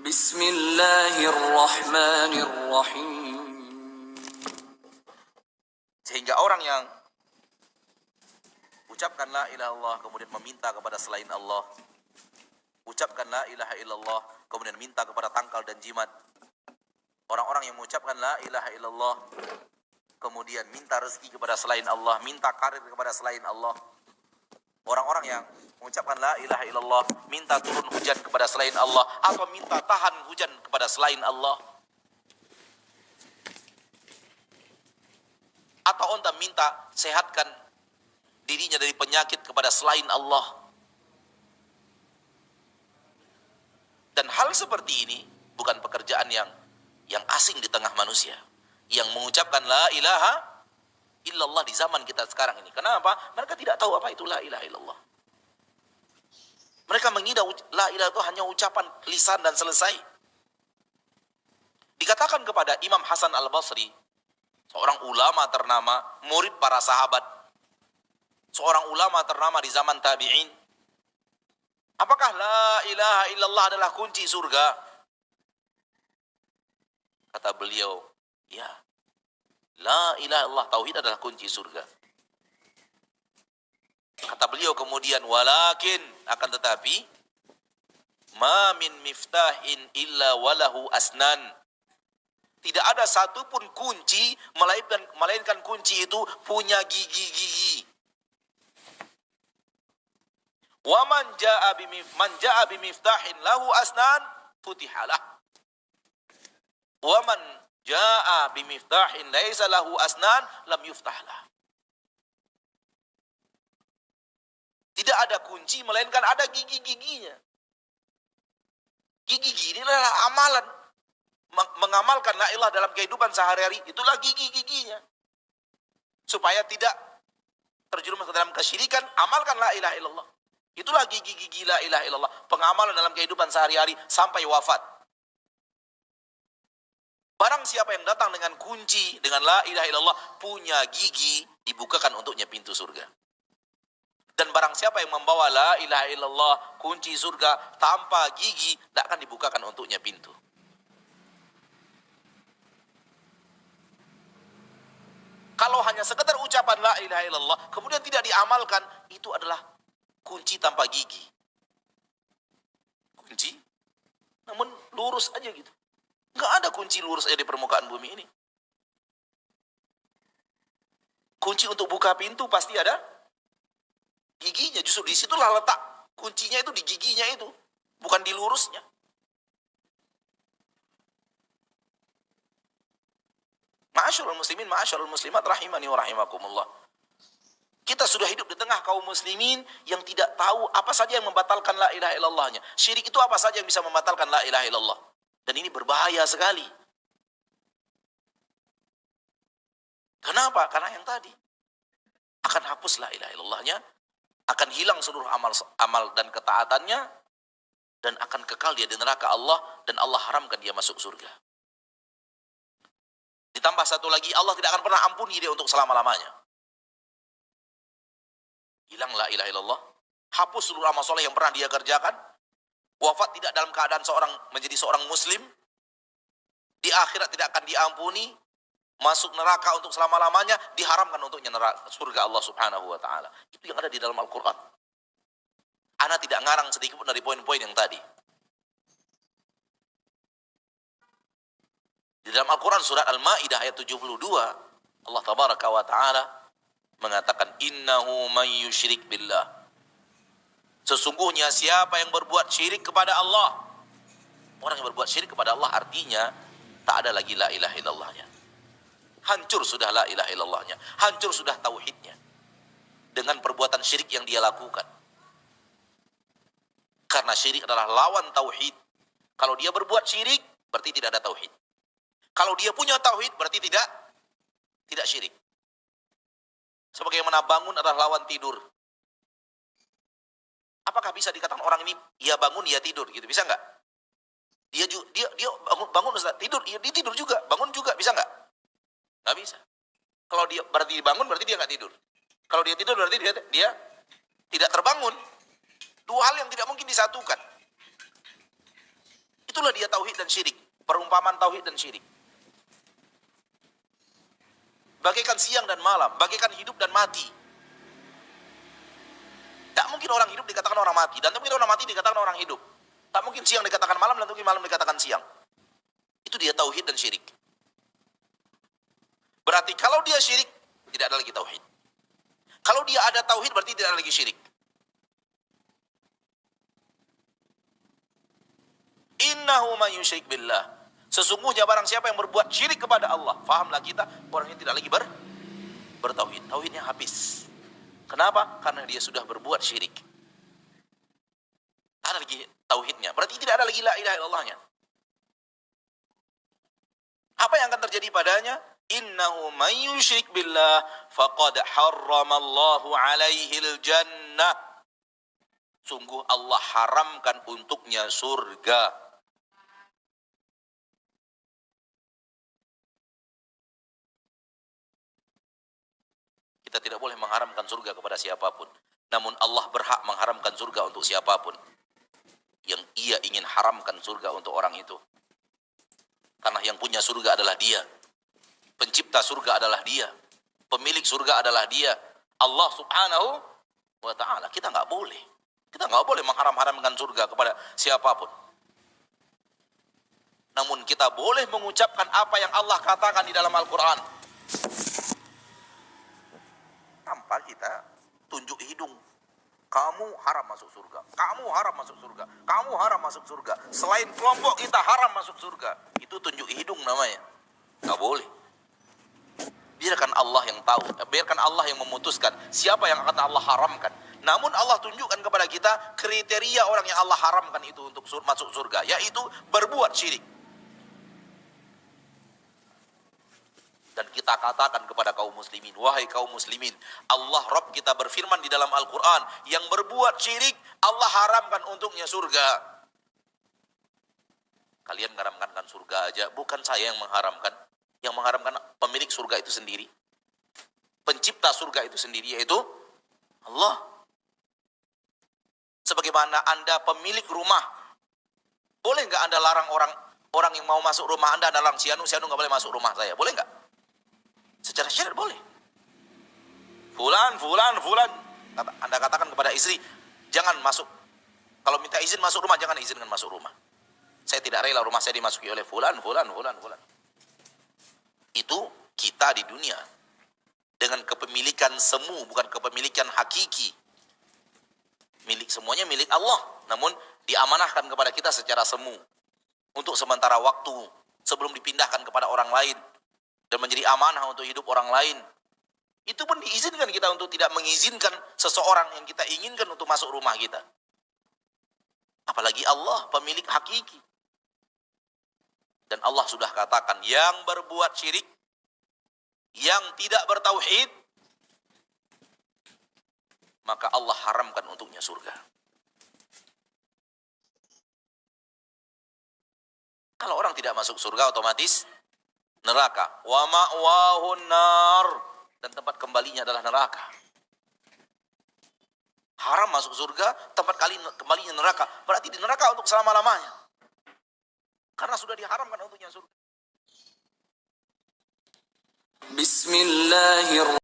Bismillahirrahmanirrahim. Sehingga orang yang ucapkan la ilaha illallah kemudian meminta kepada selain Allah, ucapkan la ilaha illallah kemudian minta kepada tangkal dan jimat. Orang-orang yang mengucapkan la ilaha illallah kemudian minta rezeki kepada selain Allah, minta karir kepada selain Allah. Orang-orang yang mengucapkan la ilaha illallah minta turun hujan kepada selain Allah atau minta tahan hujan kepada selain Allah. Atau onta minta sehatkan dirinya dari penyakit kepada selain Allah. Dan hal seperti ini bukan pekerjaan yang asing di tengah manusia. Yang mengucapkan la ilaha illallah di zaman kita sekarang ini. Kenapa? Mereka tidak tahu apa itu la ilaha illallah. Mereka mengira la ilaha itu hanya ucapan lisan dan selesai. Dikatakan kepada Imam Hasan Al-Basri, seorang ulama ternama, murid para sahabat, seorang ulama ternama di zaman tabi'in, apakah la ilaha illallah adalah kunci surga? Kata beliau, ya, la ilaha illallah, tauhid adalah kunci surga. Kata beliau kemudian, walakin, akan tetapi, ma min miftahin illa walahu asnan. Tidak ada satupun kunci, melainkan kunci itu punya gigi-gigi. Wa man ja'a bimiftahin lahu asnan, futihalah. Wa man ja'a bimiftahin laisa lahu asnan, lam yuftahlah. Tidak ada kunci, melainkan ada gigi-giginya. Gigi-gigi ini adalah amalan. Mengamalkan la ilaha dalam kehidupan sehari-hari, itulah gigi-giginya. Supaya tidak terjerumus ke dalam kesyirikan, amalkan la ilaha illallah. Itulah gigi-gigi la ilaha illallah. Pengamalan dalam kehidupan sehari-hari sampai wafat. Barang siapa yang datang dengan kunci, dengan la ilaha illallah, punya gigi, dibukakan untuknya pintu surga. Dan barang siapa yang membawa la ilaha illallah, kunci surga, tanpa gigi, tidak akan dibukakan untuknya pintu. Kalau hanya sekedar ucapan la ilaha illallah, kemudian tidak diamalkan, itu adalah kunci tanpa gigi. Kunci, namun lurus aja gitu. Nggak ada kunci lurus aja di permukaan bumi ini. Kunci untuk buka pintu pasti ada giginya. Justru disitulah letak kuncinya, itu di giginya itu, bukan di lurusnya. Ma'asyarul muslimin, ma'asyarul muslimat, rahimani wa rahimakumullah. Kita sudah hidup di tengah kaum muslimin yang tidak tahu apa saja yang membatalkan la ilaha illallahnya. Syirik itu apa saja yang bisa membatalkan la ilaha illallah. Dan ini berbahaya sekali. Kenapa? Karena yang tadi akan hapus la ilaha illallahnya, akan hilang seluruh amal dan ketaatannya, dan akan kekal dia di neraka Allah, dan Allah haramkan dia masuk surga. Ditambah satu lagi, Allah tidak akan pernah ampuni dia untuk selama-lamanya. Hilang la ilaha illallah, hapus seluruh amal soleh yang pernah dia kerjakan, wafat tidak dalam keadaan menjadi seorang muslim, di akhirat tidak akan diampuni, masuk neraka untuk selama-lamanya, diharamkan untuknya neraka, surga Allah subhanahu wa ta'ala. Itu yang ada di dalam Al-Quran. Ana tidak ngarang sedikit pun dari poin-poin yang tadi. Di dalam Al-Quran surat Al-Ma'idah ayat 72, Allah tabaraka wa ta'ala mengatakan, innahu man yusyrik billah. Sesungguhnya siapa yang berbuat syirik kepada Allah, orang yang berbuat syirik kepada Allah artinya tak ada lagi la ilaha illallahnya. Hancur sudah la ilaha illallahnya, hancur sudah tauhidnya dengan perbuatan syirik yang dia lakukan. Karena syirik adalah lawan tauhid. Kalau dia berbuat syirik, berarti tidak ada tauhid. Kalau dia punya tauhid, berarti tidak syirik. Sebagaimana bangun adalah lawan tidur. Apakah bisa dikatakan orang ini ia bangun, ia tidur gitu? Bisa enggak? Dia bangun Ustaz, tidur, dia tidur juga, bangun juga, bisa enggak? Enggak bisa. Kalau dia berarti bangun, berarti dia enggak tidur. Kalau dia tidur, berarti dia tidak terbangun. Dua hal yang tidak mungkin disatukan. Itulah dia tauhid dan syirik. Perumpamaan tauhid dan syirik. Bagaikan siang dan malam, bagaikan hidup dan mati. Tak mungkin orang hidup dikatakan orang mati, dan tak mungkin orang mati dikatakan orang hidup. Tak mungkin siang dikatakan malam, dan tak mungkin malam dikatakan siang. Itu dia tauhid dan syirik. Berarti kalau dia syirik, tidak ada lagi tauhid. Kalau dia ada tauhid, berarti tidak ada lagi syirik. Innahu man yusyrik billah. Sesungguhnya barang siapa yang berbuat syirik kepada Allah, fahamlah kita, orangnya tidak lagi bertauhid. Tauhidnya habis. Kenapa? Karena dia sudah berbuat syirik. Ada lagi tauhidnya. Berarti tidak ada lagi la ilaha illallahnya. Apa yang akan terjadi padanya? Innahu man yusyrik billah faqad harramallahu alaihil jannah. Sungguh Allah haramkan untuknya surga. Kita tidak boleh mengharamkan surga kepada siapapun. Namun Allah berhak mengharamkan surga untuk siapapun yang ia ingin haramkan surga untuk orang itu. Karena yang punya surga adalah dia. Pencipta surga adalah dia. Pemilik surga adalah dia. Allah subhanahu wa ta'ala. Kita nggak boleh. Kita nggak boleh mengharam-haramkan surga kepada siapapun. Namun kita boleh mengucapkan apa yang Allah katakan di dalam Al-Quran. Tanpa kita tunjuk hidung. Kamu haram masuk surga. Kamu haram masuk surga. Kamu haram masuk surga. Selain kelompok kita haram masuk surga. Itu tunjuk hidung namanya. Nggak boleh. Biarkan Allah yang tahu. Biarkan Allah yang memutuskan siapa yang akan Allah haramkan. Namun Allah tunjukkan kepada kita kriteria orang yang Allah haramkan itu untuk masuk surga. Yaitu berbuat syirik. Dan kita katakan kepada kaum muslimin, wahai kaum muslimin, Allah Rabb kita berfirman di dalam Al-Quran, yang berbuat syirik, Allah haramkan untuknya surga. Kalian mengharamkan surga aja, bukan saya yang mengharamkan. Yang mengharamkan pemilik surga itu sendiri. Pencipta surga itu sendiri, yaitu Allah. Sebagaimana Anda pemilik rumah, boleh nggak Anda larang orang yang mau masuk rumah Anda larang, si Anu nggak boleh masuk rumah saya, boleh nggak? Secara syariat boleh. Fulan. Anda katakan kepada istri, jangan masuk. Kalau minta izin masuk rumah, jangan izinkan masuk rumah. Saya tidak rela rumah saya dimasuki oleh fulan. Itu kita di dunia. Dengan kepemilikan semu, bukan kepemilikan hakiki. Milik semuanya milik Allah. Namun diamanahkan kepada kita secara semu. Untuk sementara waktu. Sebelum dipindahkan kepada orang lain. Dan menjadi amanah untuk hidup orang lain. Itu pun diizinkan kita untuk tidak mengizinkan seseorang yang kita inginkan untuk masuk rumah kita. Apalagi Allah, pemilik hakiki. Dan Allah sudah katakan, yang berbuat syirik, yang tidak bertauhid, maka Allah haramkan untuknya surga. Kalau orang tidak masuk surga, otomatis neraka. Wa ma'wahun nar. Dan tempat kembalinya adalah neraka. Haram masuk surga, tempat kembalinya neraka. Berarti di neraka untuk selama-lamanya. Karena sudah diharamkan untuknya surga. Bismillahirrahmanirrahim.